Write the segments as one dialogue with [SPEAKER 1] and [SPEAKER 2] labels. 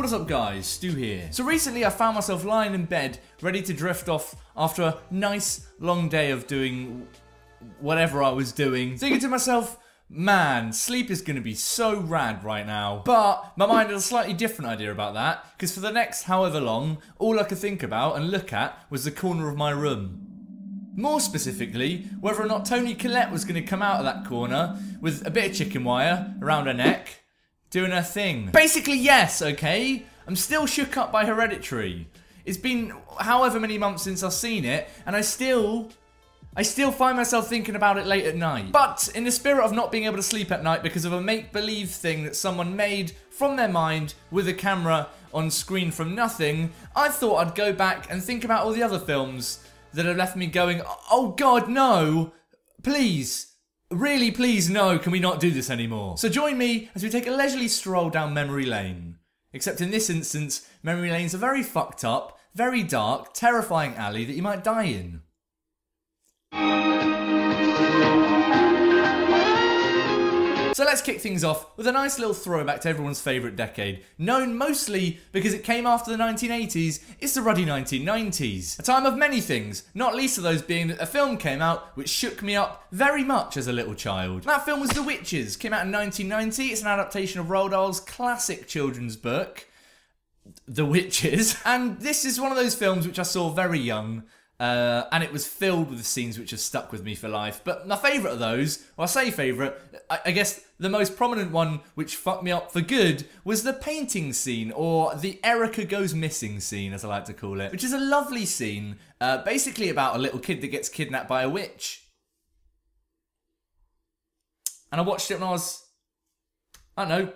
[SPEAKER 1] What is up guys, Stu here. So recently I found myself lying in bed, ready to drift off after a nice long day of doing whatever I was doing, thinking to myself, man, sleep is going to be so rad right now. But my mind had a slightly different idea about that, because for the next however long, all I could think about and look at was the corner of my room. More specifically, whether or not Toni Collette was going to come out of that corner with a bit of chicken wire around her neck, doing her thing. Basically, yes, okay? I'm still shook up by Hereditary. It's been however many months since I've seen it, and I still find myself thinking about it late at night. But in the spirit of not being able to sleep at night because of a make-believe thing that someone made from their mind with a camera on screen from nothing, I thought I'd go back and think about all the other films that have left me going, oh god, no, please, really please no, can we not do this anymore? So join me as we take a leisurely stroll down memory lane. Except in this instance, memory lane's a very fucked up, very dark, terrifying alley that you might die in. So let's kick things off with a nice little throwback to everyone's favourite decade, known mostly because it came after the 1980s, it's the ruddy 1990s. A time of many things, not least of those being that a film came out which shook me up very much as a little child. That film was The Witches, came out in 1990, it's an adaptation of Roald Dahl's classic children's book, The Witches, and this is one of those films which I saw very young, and it was filled with scenes which have stuck with me for life. But my favourite of those, well I say favourite, I guess the most prominent one which fucked me up for good was the painting scene, or the Erica Goes Missing scene as I like to call it, which is a lovely scene, basically about a little kid that gets kidnapped by a witch. And I watched it when I was, I don't know,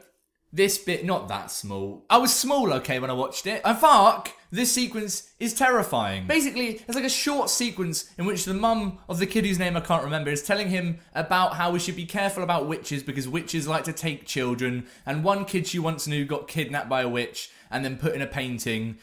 [SPEAKER 1] this bit, not that small. I was small, okay, when I watched it. And fuck, this sequence is terrifying. Basically, it's like a short sequence in which the mum of the kid whose name I can't remember is telling him about how we should be careful about witches because witches like to take children. And one kid she once knew got kidnapped by a witch and then put in a painting.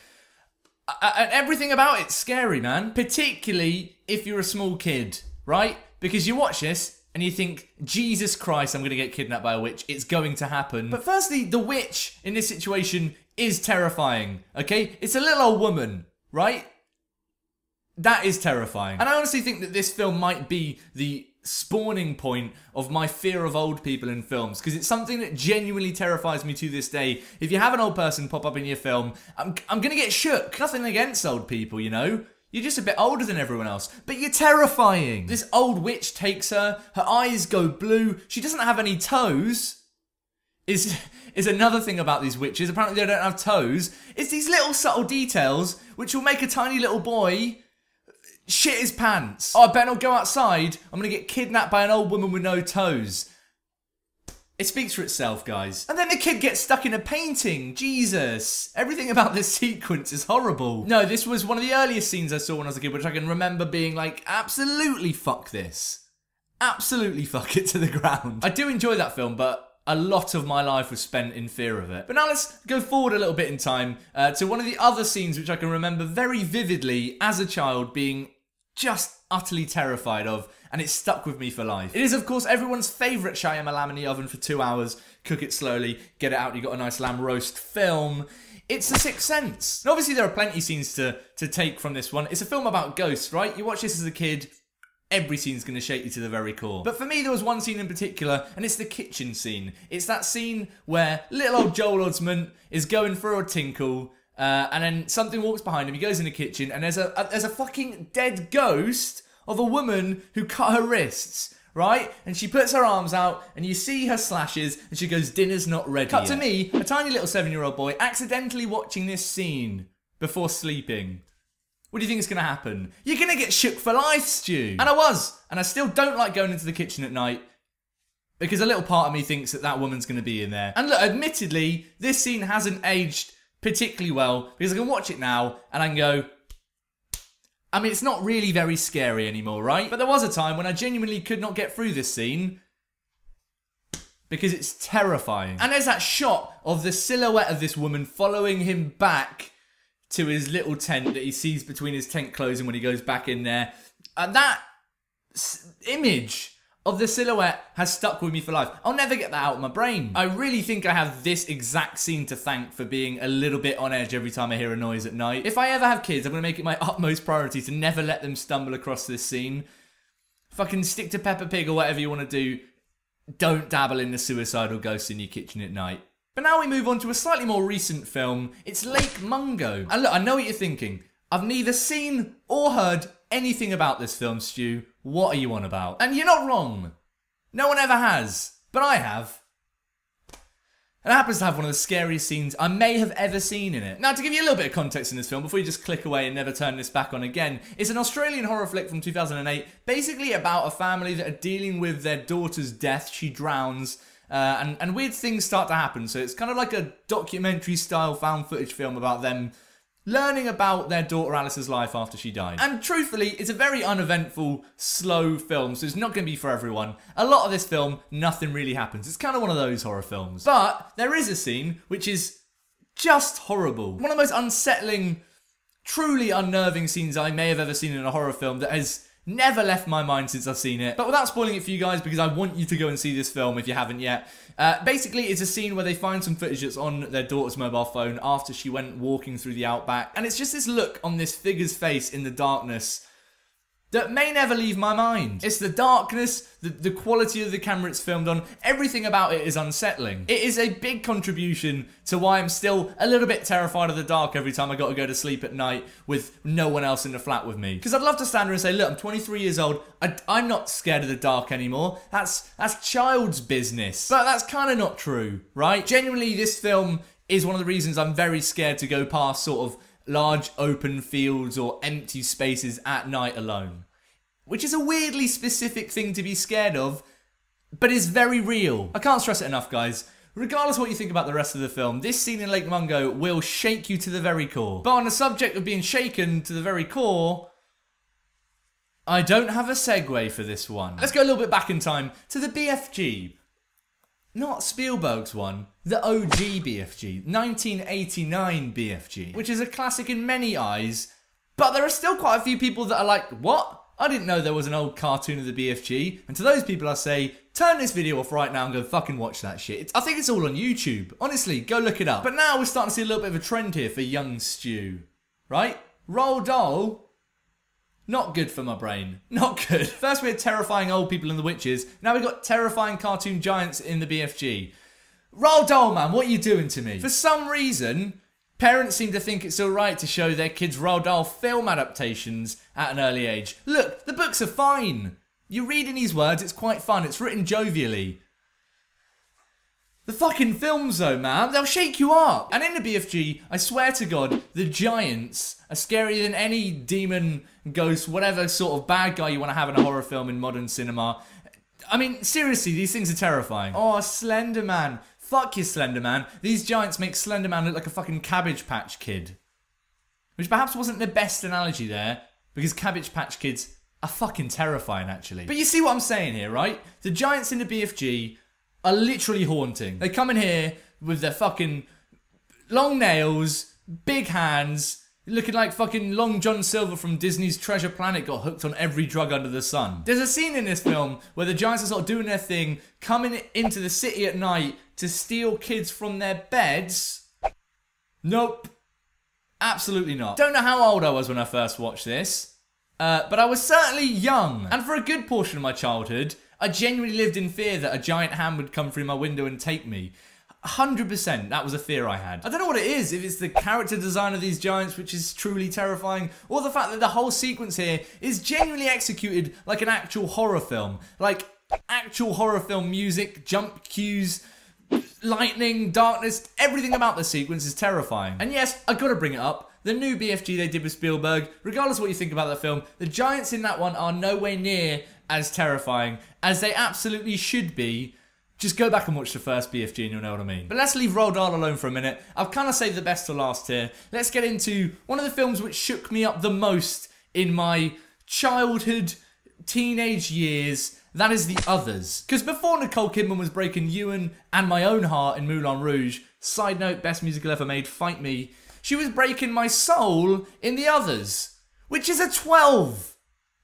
[SPEAKER 1] And everything about it's scary, man. Particularly if you're a small kid, right? Because you watch this and you think, Jesus Christ, I'm going to get kidnapped by a witch. It's going to happen. But firstly, the witch in this situation is terrifying, okay? It's a little old woman, right? That is terrifying. And I honestly think that this film might be the spawning point of my fear of old people in films, because it's something that genuinely terrifies me to this day. If you have an old person pop up in your film, I'm going to get shook. Nothing against old people, you know? You're just a bit older than everyone else, but you're terrifying. This old witch takes her eyes go blue, she doesn't have any toes. Is another thing about these witches, apparently they don't have toes. It's these little subtle details which will make a tiny little boy shit his pants. Oh, I better not go outside, I'm gonna get kidnapped by an old woman with no toes. It speaks for itself, guys. And then the kid gets stuck in a painting. Jesus. Everything about this sequence is horrible. No, this was one of the earliest scenes I saw when I was a kid, which I can remember being like, absolutely fuck this. Absolutely fuck it to the ground. I do enjoy that film, but a lot of my life was spent in fear of it. But now let's go forward a little bit in time to one of the other scenes which I can remember very vividly as a child being just utterly terrified of, and it stuck with me for life. It is, of course, everyone's favourite shawarma lamb in the oven for 2 hours, cook it slowly, get it out, you got a nice lamb roast film. It's The Sixth Sense. And obviously there are plenty of scenes to take from this one. It's a film about ghosts, right? You watch this as a kid, every scene's going to shake you to the very core. But for me, there was one scene in particular, and it's the kitchen scene. It's that scene where little old Joel Osment is going for a tinkle, and then something walks behind him, he goes in the kitchen, and there's a fucking dead ghost of a woman who cut her wrists, right? And she puts her arms out, and you see her slashes, and she goes, dinner's not ready yet. Cut to me, a tiny little 7-year-old boy, accidentally watching this scene before sleeping. What do you think is going to happen? You're going to get shook for life, Stu. And I was. And I still don't like going into the kitchen at night, because a little part of me thinks that that woman's going to be in there. And look, admittedly, this scene hasn't aged particularly well, because I can watch it now and I can go, I mean, it's not really very scary anymore, right? But there was a time when I genuinely could not get through this scene because it's terrifying. And there's that shot of the silhouette of this woman following him back to his little tent that he sees between his tent closing when he goes back in there. And that image of the silhouette has stuck with me for life. I'll never get that out of my brain. I really think I have this exact scene to thank for being a little bit on edge every time I hear a noise at night. If I ever have kids, I'm going to make it my utmost priority to never let them stumble across this scene. Fucking stick to Peppa Pig or whatever you want to do. Don't dabble in the suicidal ghosts in your kitchen at night. But now we move on to a slightly more recent film. It's Lake Mungo. And look, I know what you're thinking. I've neither seen or heard anything about this film, Stu. What are you on about? And you're not wrong. No one ever has. But I have. And it happens to have one of the scariest scenes I may have ever seen in it. Now, to give you a little bit of context in this film, before you just click away and never turn this back on again, it's an Australian horror flick from 2008, basically about a family that are dealing with their daughter's death. She drowns, and weird things start to happen. So it's kind of like a documentary-style found footage film about them learning about their daughter Alice's life after she died. And truthfully, it's a very uneventful, slow film, so it's not going to be for everyone. A lot of this film, nothing really happens. It's kind of one of those horror films. But there is a scene which is just horrible. One of the most unsettling, truly unnerving scenes I may have ever seen in a horror film that has never left my mind since I've seen it. But without spoiling it for you guys, because I want you to go and see this film if you haven't yet. Basically, it's a scene where they find some footage that's on their daughter's mobile phone after she went walking through the outback. And it's just this look on this figure's face in the darkness that may never leave my mind. It's the darkness, the quality of the camera it's filmed on, everything about it is unsettling. It is a big contribution to why I'm still a little bit terrified of the dark every time I got to go to sleep at night with no one else in the flat with me. Because I'd love to stand here and say, look, I'm 23 years old, I'm not scared of the dark anymore. That's child's business. But that's kind of not true, right? Genuinely, this film is one of the reasons I'm very scared to go past sort of large open fields or empty spaces at night alone. Which is a weirdly specific thing to be scared of, but is very real. I can't stress it enough, guys. Regardless of what you think about the rest of the film, this scene in Lake Mungo will shake you to the very core. But on the subject of being shaken to the very core, I don't have a segue for this one. Let's go a little bit back in time to the BFG. Not Spielberg's one, the OG BFG, 1989 BFG, which is a classic in many eyes, but there are still quite a few people that are like, what? I didn't know there was an old cartoon of the BFG, and to those people I say, turn this video off right now and go fucking watch that shit. I think it's all on YouTube. Honestly, go look it up. But now we're starting to see a little bit of a trend here for young Stu, right? Roald Dahl, not good for my brain. Not good. First we had terrifying old people in the witches, now we've got terrifying cartoon giants in the BFG. Roald Dahl, man, what are you doing to me? For some reason, parents seem to think it's alright to show their kids Roald Dahl film adaptations at an early age. Look, the books are fine. You read in these words, it's quite fun. It's written jovially. The fucking films though, man, they'll shake you up. And in the BFG, I swear to God, the giants are scarier than any demon, ghost, whatever sort of bad guy you want to have in a horror film in modern cinema. I mean, seriously, these things are terrifying. Oh, Slender Man. Fuck you, Slender Man. These giants make Slender Man look like a fucking Cabbage Patch Kid. Which perhaps wasn't the best analogy there, because Cabbage Patch Kids are fucking terrifying, actually. But you see what I'm saying here, right? The giants in the BFG are literally haunting. They come in here with their fucking long nails, big hands, looking like fucking Long John Silver from Disney's Treasure Planet got hooked on every drug under the sun. There's a scene in this film where the giants are sort of doing their thing, coming into the city at night to steal kids from their beds. Nope. Absolutely not. Don't know how old I was when I first watched this, but I was certainly young. And for a good portion of my childhood, I genuinely lived in fear that a giant hand would come through my window and take me. 100%, that was a fear I had. I don't know what it is, if it's the character design of these giants, which is truly terrifying, or the fact that the whole sequence here is genuinely executed like an actual horror film. Like, actual horror film music, jump cues, lightning, darkness, everything about the sequence is terrifying. And yes, I gotta bring it up, the new BFG they did with Spielberg, regardless of what you think about that film, the giants in that one are nowhere near as terrifying as they absolutely should be. Just go back and watch the first BFG and you'll know what I mean. But let's leave Roald Dahl alone for a minute. I've kind of saved the best to last here. Let's get into one of the films which shook me up the most in my childhood, teenage years. That is The Others. Because before Nicole Kidman was breaking Ewan and my own heart in Moulin Rouge, side note, best musical ever made, fight me, she was breaking my soul in The Others, which is a 12.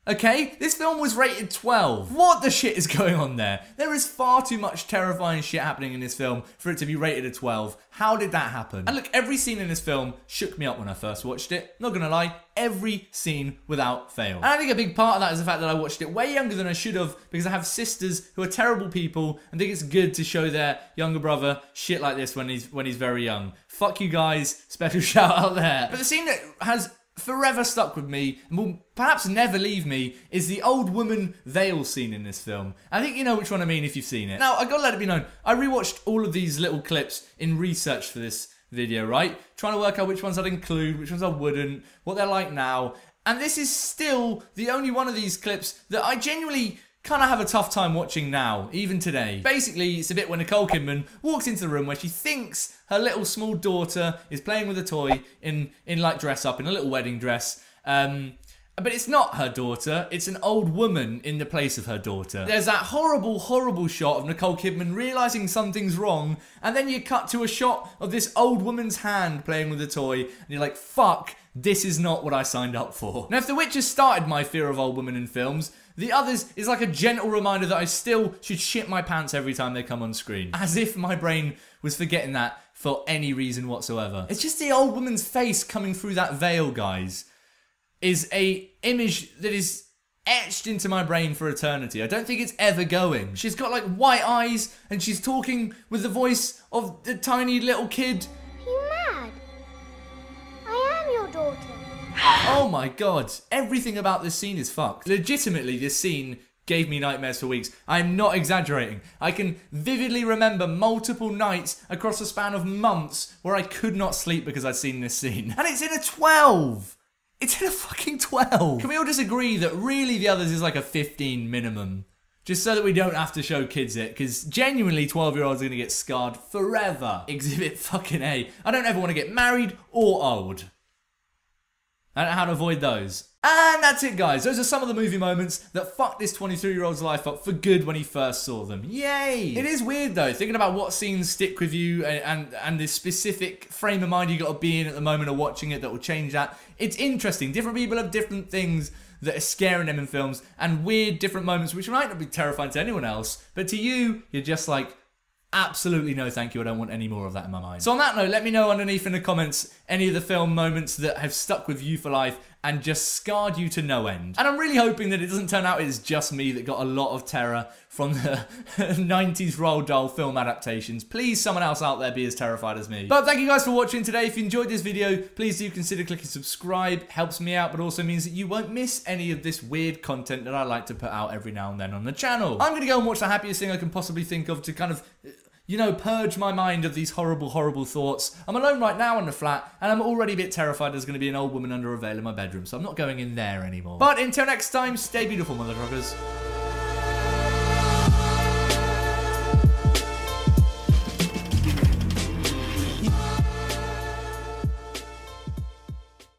[SPEAKER 1] Okay, this film was rated 12. What the shit is going on there? There is far too much terrifying shit happening in this film for it to be rated a 12. How did that happen? And look, every scene in this film shook me up when I first watched it. Not gonna lie, every scene without fail. And I think a big part of that is the fact that I watched it way younger than I should have, because I have sisters who are terrible people and think it's good to show their younger brother shit like this when he's very young. Fuck you guys, special shout out there. But the scene that has forever stuck with me and will perhaps never leave me is the old woman veil scene in this film. I think you know which one I mean if you've seen it. Now, I gotta let it be known, I rewatched all of these little clips in research for this video, right? Trying to work out which ones I'd include, which ones I wouldn't, what they're like now. And this is still the only one of these clips that I genuinely kind of have a tough time watching now, even today. Basically, it's a bit when Nicole Kidman walks into the room where she thinks her little small daughter is playing with a toy in like dress up, in a little wedding dress. But it's not her daughter, it's an old woman in the place of her daughter. There's that horrible, horrible shot of Nicole Kidman realising something's wrong, and then you cut to a shot of this old woman's hand playing with a toy, and you're like, fuck, this is not what I signed up for. Now, if The Witch has started my fear of old women in films, The Others is like a gentle reminder that I still should shit my pants every time they come on screen. As if my brain was forgetting that for any reason whatsoever. It's just the old woman's face coming through that veil, guys, is a image that is etched into my brain for eternity. I don't think it's ever going. She's got like white eyes and she's talking with the voice of the tiny little kid.
[SPEAKER 2] Are you mad? I am your daughter.
[SPEAKER 1] Oh my god, everything about this scene is fucked. Legitimately, this scene gave me nightmares for weeks. I'm not exaggerating. I can vividly remember multiple nights across a span of months where I could not sleep because I'd seen this scene. And it's in a 12! It's in a fucking 12! Can we all just agree that really The Others is like a 15 minimum? Just so that we don't have to show kids it, because genuinely 12-year-olds are going to get scarred forever. Exhibit fucking A. I don't ever want to get married or old. I don't know how to avoid those. And that's it, guys. Those are some of the movie moments that fucked this 23-year-old's life up for good when he first saw them. Yay! It is weird, though, thinking about what scenes stick with you and the specific frame of mind you got to be in at the moment of watching it that will change that. It's interesting. Different people have different things that are scaring them in films and weird different moments which might not be terrifying to anyone else, but to you, you're just like, absolutely no thank you, I don't want any more of that in my mind. So on that note, let me know underneath in the comments any of the film moments that have stuck with you for life and just scarred you to no end. And I'm really hoping that it doesn't turn out it's just me that got a lot of terror from the 90s Roald Dahl film adaptations. Please, someone else out there be as terrified as me. But thank you guys for watching today. If you enjoyed this video, please do consider clicking subscribe. Helps me out, but also means that you won't miss any of this weird content that I like to put out every now and then on the channel. I'm gonna go and watch the happiest thing I can possibly think of to kind of, you know, purge my mind of these horrible, horrible thoughts. I'm alone right now in the flat, and I'm already a bit terrified there's going to be an old woman under a veil in my bedroom, so I'm not going in there anymore. But until next time, stay beautiful, mother truckers.